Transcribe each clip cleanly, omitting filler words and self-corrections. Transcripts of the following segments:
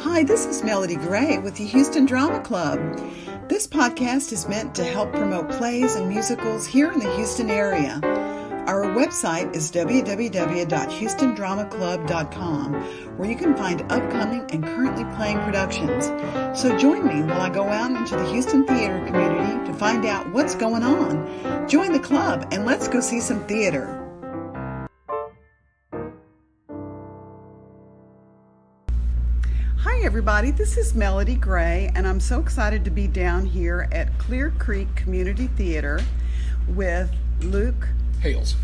Hi, this is Melody Gray with the Houston Drama Club. This podcast is meant to help promote plays and musicals here in the Houston area. Our website is www.houstondramaclub.com, where you can find upcoming and currently playing productions. So join me while I go out into the Houston theater community to find out what's going on. Join the club and let's go see some theater. Hi everybody, this is Melody Gray, and I'm so excited to be down here at Clear Creek Community Theater with Hales.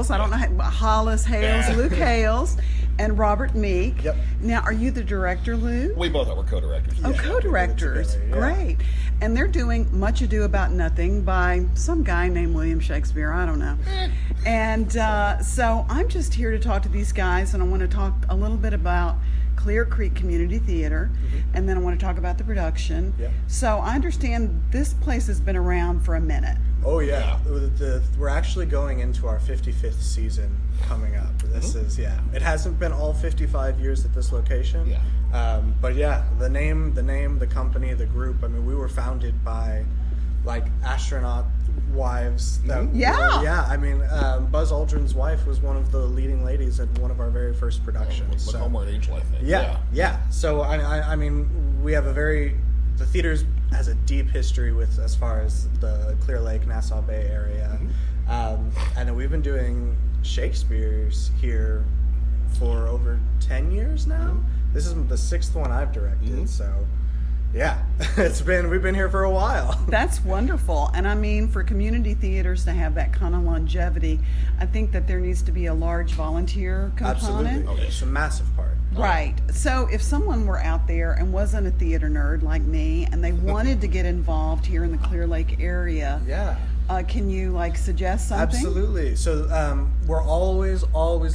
I don't know how, Hales, Yeah. Luke Hales, and Robert Meek. Yep. Now, are you the director, Luke? We both are. We're co-directors. Oh, co-directors. Together, yeah. Great. And they're doing Much Ado About Nothing by some guy named William Shakespeare. I don't know. And so I'm just here to talk to these guys, and I want to talk a little bit about Clear Creek Community Theater, and then I want to talk about the production. Yeah. So I understand this place has been around for a minute. Oh yeah, we're actually going into our 55th season coming up. This is it hasn't been all 55 years at this location. Yeah. But yeah, the name, the company, the group. I mean, we were founded by like astronaut wives. Yeah. I mean, Buzz Aldrin's wife was one of the leading ladies in one of our very first productions. With Homeworld Angel, I think. Yeah. So I mean, we have the theater has a deep history with as far as the Clear Lake, Nassau Bay area, and then we've been doing Shakespeare's here for over 10 years now. This is the 6th one I've directed, so yeah, we've been here for a while. That's wonderful. And I mean, for community theaters to have that kind of longevity, I think that there needs to be a large volunteer component. Absolutely. It's a massive part. Right. So if someone were out there and wasn't a theater nerd like me and they wanted to get involved here in the Clear Lake area, can you suggest something? Absolutely. So we're always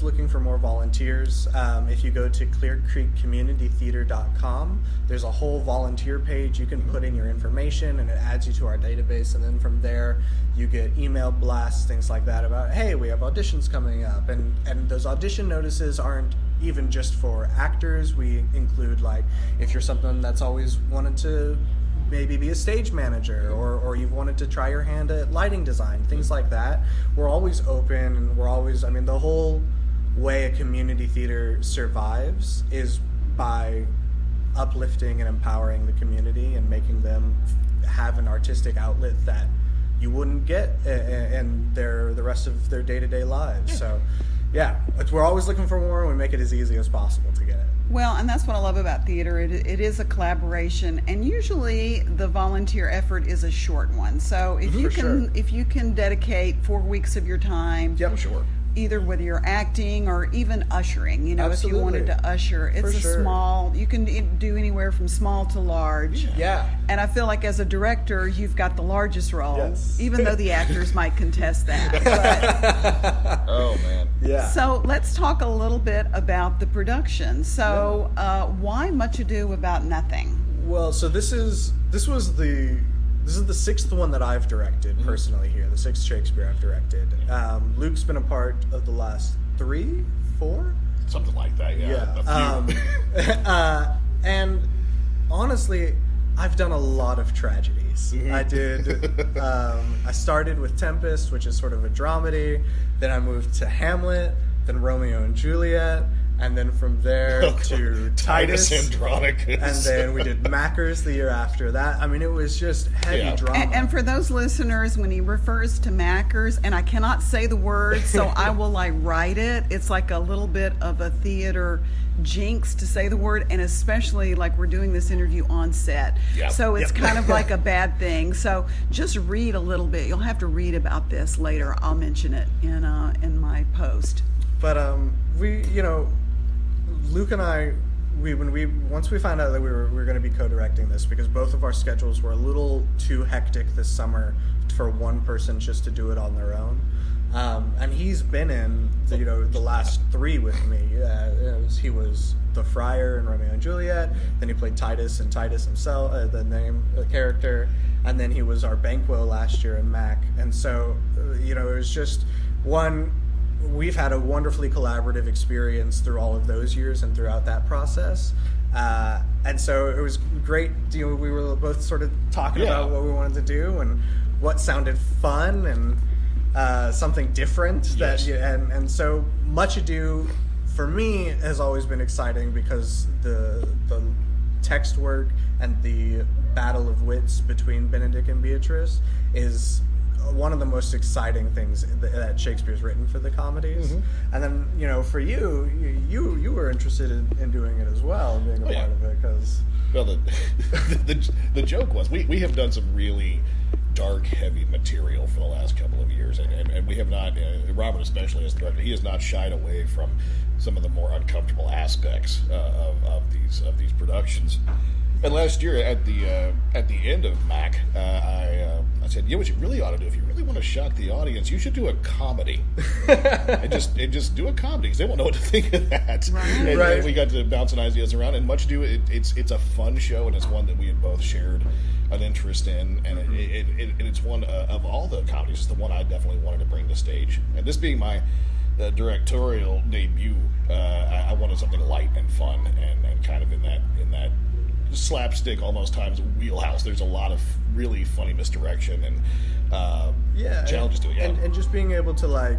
looking for more volunteers. If you go to clearcreekcommunitytheater.com, there's a whole volunteer page. You can put in your information and it adds you to our database, and then from there you get email blasts, things like that about, hey, we have auditions coming up, and those audition notices aren't even just for actors. We include if you're someone that's always wanted to maybe be a stage manager, or you've wanted to try your hand at lighting design, things like that. We're always open, and the whole way a community theater survives is by uplifting and empowering the community and making them have an artistic outlet that you wouldn't get in the rest of their day-to-day lives. So we're always looking for more, and we make it as easy as possible to get it. Well, and that's what I love about theater. It is a collaboration, and usually the volunteer effort is a short one. So if you can dedicate 4 weeks of your time, Sure. either whether you're acting or even ushering, Absolutely. if you wanted to usher, it's small. You can do anywhere from small to large. Yeah. And I feel like as a director, you've got the largest role, Yes. even though the actors might contest that. But, Oh man. Yeah. so let's talk a little bit about the production. So why Much Ado About Nothing? Well, so this is the 6th one that I've directed personally here. The 6th Shakespeare I've directed. Luke's been a part of the last 3, 4. Something like that. Yeah. A few. And honestly, I've done a lot of tragedies. I did. I started with Tempest, which is sort of a dramedy. Then I moved to Hamlet. Then Romeo and Juliet. And then from there to Titus Andronicus. And then we did Mackers the year after that. I mean, it was just heavy drama. And for those listeners, when he refers to Mackers, and I cannot say the word, so I will write it. It's like a little bit of a theater jinx to say the word, and especially we're doing this interview on set. Yep. So it's kind of like a bad thing. So just read a little bit. You'll have to read about this later. I'll mention it in my post. But Luke and I, once we found out that we were going to be co-directing this, because both of our schedules were a little too hectic this summer for one person just to do it on their own. And he's been in the last 3 with me. He was the Friar in Romeo and Juliet. Then he played Titus and Titus himself, the character. And then he was our Banquo last year in Mac. And so it was just one. we've had a wonderfully collaborative experience through all of those years and throughout that process. And so it was great. We were both sort of talking about what we wanted to do and what sounded fun and something different. Yes. And so Much Ado for me has always been exciting because the text work and the battle of wits between Benedick and Beatrice is one of the most exciting things that Shakespeare's written for the comedies. Mm-hmm. And then, for you were interested in doing it as well, being a part of it, because... Well, the joke was, we have done some really dark, heavy material for the last couple of years, and we have not, Robert especially as the director, he has not shied away from some of the more uncomfortable aspects of these productions. And last year, at the end of Mac, I said, what you really ought to do, if you really want to shock the audience, you should do a comedy. and just do a comedy, because they won't know what to think of that. Right. And we got to bouncing ideas around, and Much Ado, it's a fun show, and it's one that we had both shared an interest in, and it's one of all the comedies, it's the one I definitely wanted to bring to stage. And this being my directorial debut, I wanted something light and fun, and kind of in that slapstick almost times wheelhouse. There's a lot of really funny misdirection and challenges to it. Yeah. And just being able to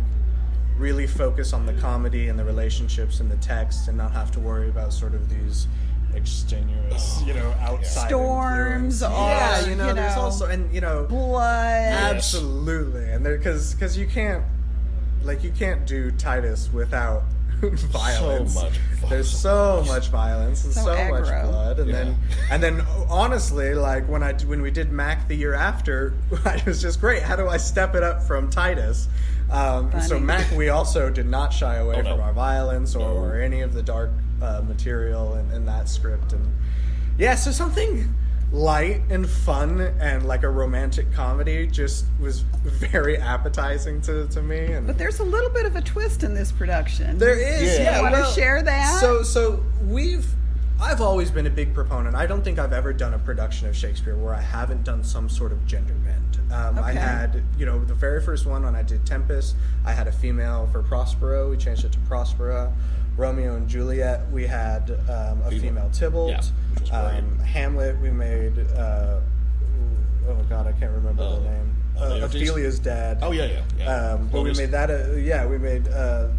really focus on the comedy and the relationships and the text, and not have to worry about sort of these extenuous, outside storms. there's also blood. Absolutely, and because you can't do Titus without violence. So much violence. There's so much violence and so much blood, and then honestly, when we did Mac the year after, it was just great. How do I step it up from Titus? So Mac, we also did not shy away from our violence or any of the dark material in that script, and so something light and fun and like a romantic comedy just was very appetizing to me. But there's a little bit of a twist in this production. There is. You want to share that? So I've always been a big proponent. I don't think I've ever done a production of Shakespeare where I haven't done some sort of gender bend. I had, the very first one when I did Tempest, I had a female for Prospero. We changed it to Prospera. Romeo and Juliet, we had a female Tybalt. Which was great. Hamlet, we made, oh God, I can't remember the name. Ophelia's dad. Oh yeah. But we made that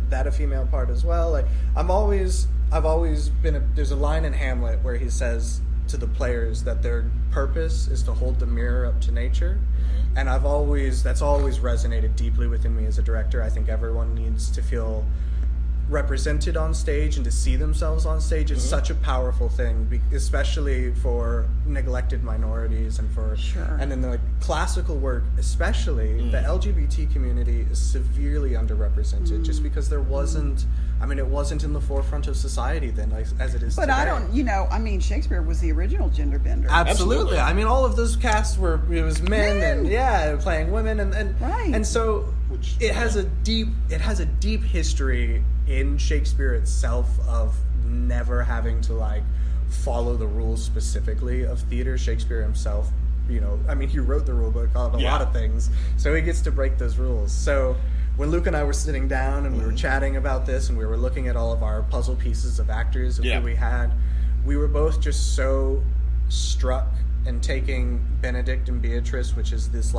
that a female part as well. I've always been there's a line in Hamlet where he says to the players that their purpose is to hold the mirror up to nature. Mm-hmm. And that's always resonated deeply within me as a director. I think everyone needs to feel represented on stage and to see themselves on stage is such a powerful thing, especially for neglected minorities and and in the classical work especially. The LGBT community is severely underrepresented just because there wasn't it wasn't in the forefront of society then as it is today. But Shakespeare was the original gender bender. Absolutely. All of those casts it was men and playing women and so it has a deep history in Shakespeare itself of never having to follow the rules specifically of theater. Shakespeare himself, he wrote the rule book on a lot of things, so he gets to break those rules. So when Luke and I were sitting down and we were chatting about this and we were looking at all of our puzzle pieces of actors who we had, we were both just so struck and taking Benedick and Beatrice, which is this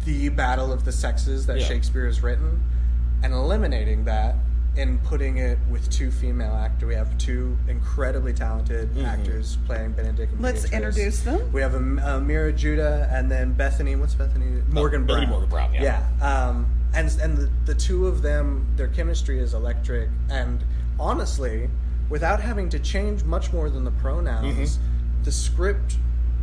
the battle of the sexes that Shakespeare has written, and eliminating that and putting it with two female actors. We have two incredibly talented actors playing Benedick and Let's Beatrice. introduce them. We have Amira Judah and then Bethany. What's Bethany? Morgan Brown. Morgan Brown, And the two of them, their chemistry is electric. And honestly, without having to change much more than the pronouns, the script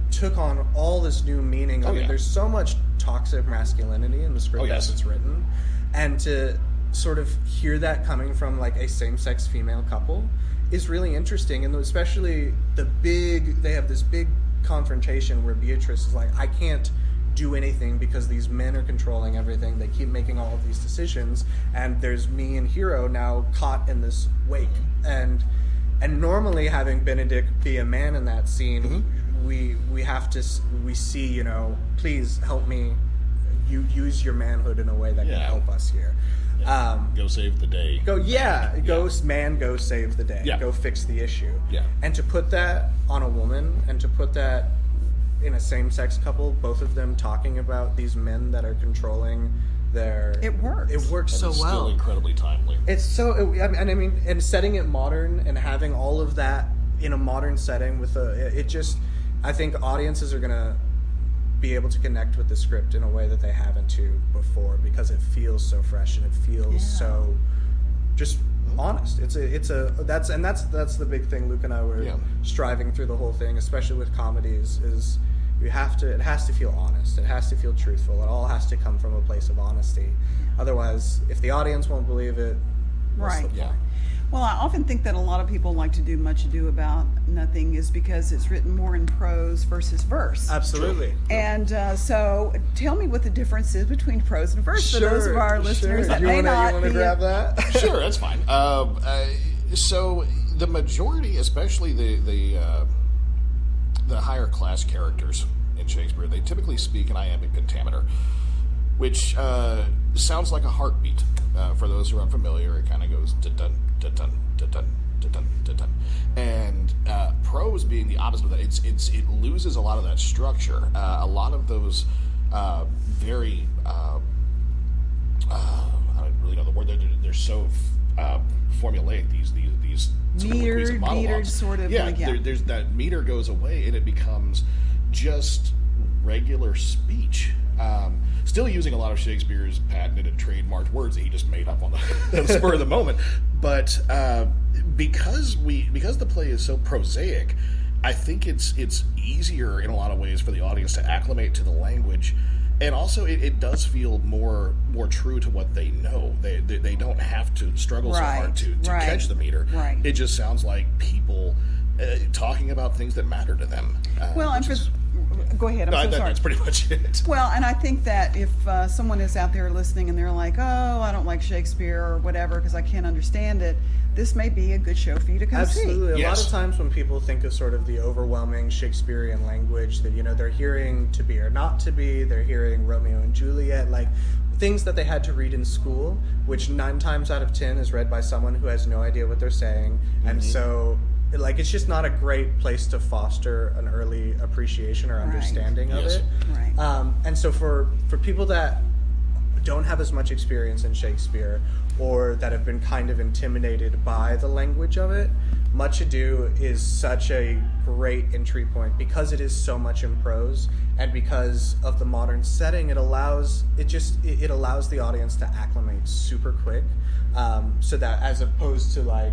took on all this new meaning. There's so much toxic masculinity in the script as it's written, and to sort of hear that coming from a same-sex female couple is really interesting. And especially they have this big confrontation where Beatrice is I can't do anything because these men are controlling everything. They keep making all of these decisions, and there's me and Hero now caught in this wake. And normally having Benedick be a man in that scene, we see, please help me. You use your manhood in a way that can help us here. Go save the day. Go save the day. Yeah. Go fix the issue. Yeah. And to put that on a woman, and to put that in a same-sex couple, both of them talking about these men that are controlling their... It works. It works And so it's well. still incredibly timely. It's so... and setting it modern and having all of that in a modern setting with I think audiences are going to be able to connect with the script in a way that they haven't to before, because it feels so fresh and it feels so just honest. That's the big thing Luke and I were striving through the whole thing, especially with comedies, is it has to feel honest. It has to feel truthful. It all has to come from a place of honesty. Otherwise, if the audience won't believe it, what's the point? Yeah. Well, I often think that a lot of people like to do Much Ado About Nothing is because it's written more in prose versus verse. Absolutely. And so tell me what the difference is between prose and verse for those of our listeners that may not You want to grab that? Sure, that's fine. So the majority, especially the higher class characters in Shakespeare, they typically speak in iambic pentameter, which sounds like a heartbeat. For those who are unfamiliar, it kind of goes dun dun dun dun dun dun dun dun. And prose being the opposite of that, it loses a lot of that structure. A lot of those very I don't really know the word. They're so formulaic. These metered sort of. There's that meter goes away and it becomes just regular speech. Still using a lot of Shakespeare's patented and trademarked words that he just made up on the spur of the moment. But because the play is so prosaic, I think it's easier in a lot of ways for the audience to acclimate to the language. And also, it does feel more true to what they know. They don't have to struggle so hard to catch the meter. Right. It just sounds like people talking about things that matter to them. Go ahead. I'm so sorry. That's pretty much it. Well, and I think that if someone is out there listening and they're like, "Oh, I don't like Shakespeare or whatever because I can't understand it," this may be a good show for you to come see. Absolutely. A lot of times when people think of sort of the overwhelming Shakespearean language that, they're hearing to be or not to be, they're hearing Romeo and Juliet, like things that they had to read in school, which 9 times out of 10 is read by someone who has no idea what they're saying. Mm-hmm. And so it's just not a great place to foster an early appreciation or understanding of it. Right. And so for people that don't have as much experience in Shakespeare or that have been kind of intimidated by the language of it, Much Ado is such a great entry point because it is so much in prose, and because of the modern setting, it allows the audience to acclimate super quick, so that as opposed to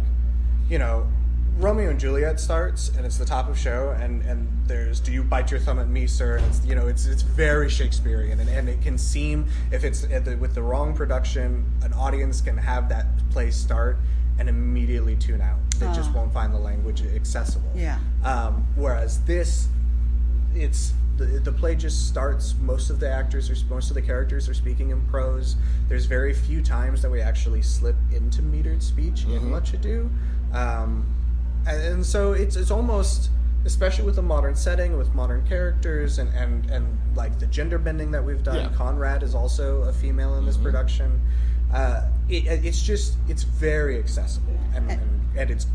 Romeo and Juliet starts and it's the top of show and there's "Do you bite your thumb at me, sir?" and it's very Shakespearean and it can seem, if it's with the wrong production, an audience can have that play start and immediately tune out. They just won't find the language accessible. Yeah. Whereas this, it's the play just starts. Most of the characters are speaking in prose. There's very few times that we actually slip into metered speech in Much Ado. And so it's almost, especially with a modern setting, with modern characters, and like the gender bending that we've done. Yeah. Conrad is also a female in this production. It's very accessible, and it's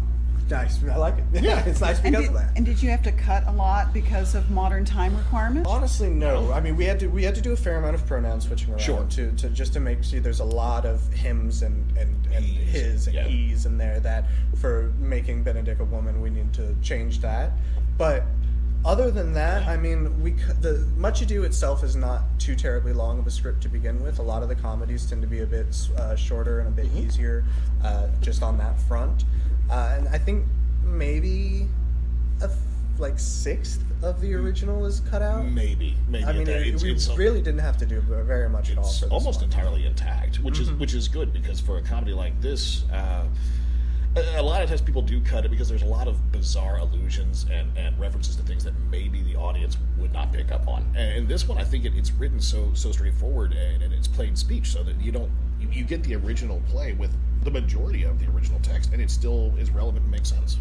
nice. I like it. Yeah, it's nice because of that. And did you have to cut a lot because of modern time requirements? Honestly, no. I mean, we had to do a fair amount of pronoun switching around. Sure. To just to make sure there's a lot of hims and his and he's in there that for making Benedick a woman, we need to change that. But other than that, I mean, the Much Ado itself is not too terribly long of a script to begin with. A lot of the comedies tend to be a bit shorter and a bit easier, just on that front. And I think maybe a sixth of the original is cut out. Maybe. I mean, we really didn't have to do very much at all. For this almost one. entirely intact, which is good, because for a comedy like this, a lot of times people do cut it because there's a lot of bizarre allusions and references to things that maybe the audience would not pick up on. And this one, I think it's written so straightforward and it's plain speech, so that you get the original play with the majority of the original text, and it still is relevant and makes sense.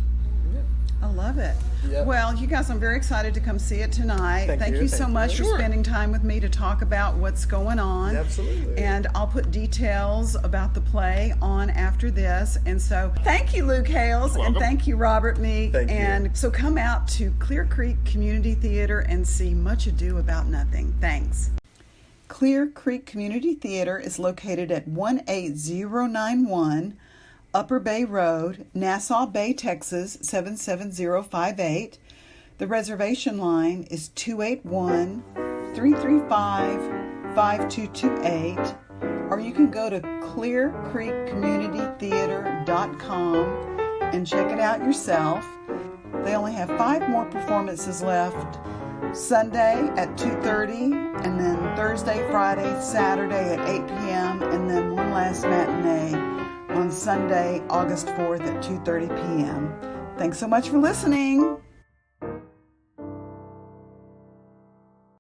I love love it. Yep. Well, you guys, I'm very excited to come see it tonight. Thank you you, so thank much you. for Sure. spending time with me to talk about what's going on. Absolutely. And I'll put details about the play on after this. And so thank you, Luke Hales, and welcome. thank you, Robert Meek. Thank you. And so come out to Clear Creek Community Theater and see Much Ado About Nothing. Thanks. Clear Creek Community Theater is located at 18091 Upper Bay Road, Nassau Bay, Texas 77058. The reservation line is 281-335-5228, or you can go to clearcreekcommunitytheater.com and check it out yourself. They only have 5 more performances left. Sunday at 2:30, and then Thursday, Friday, Saturday at 8 p.m., and then one last matinee on Sunday, August 4th at 2:30 p.m. Thanks so much for listening.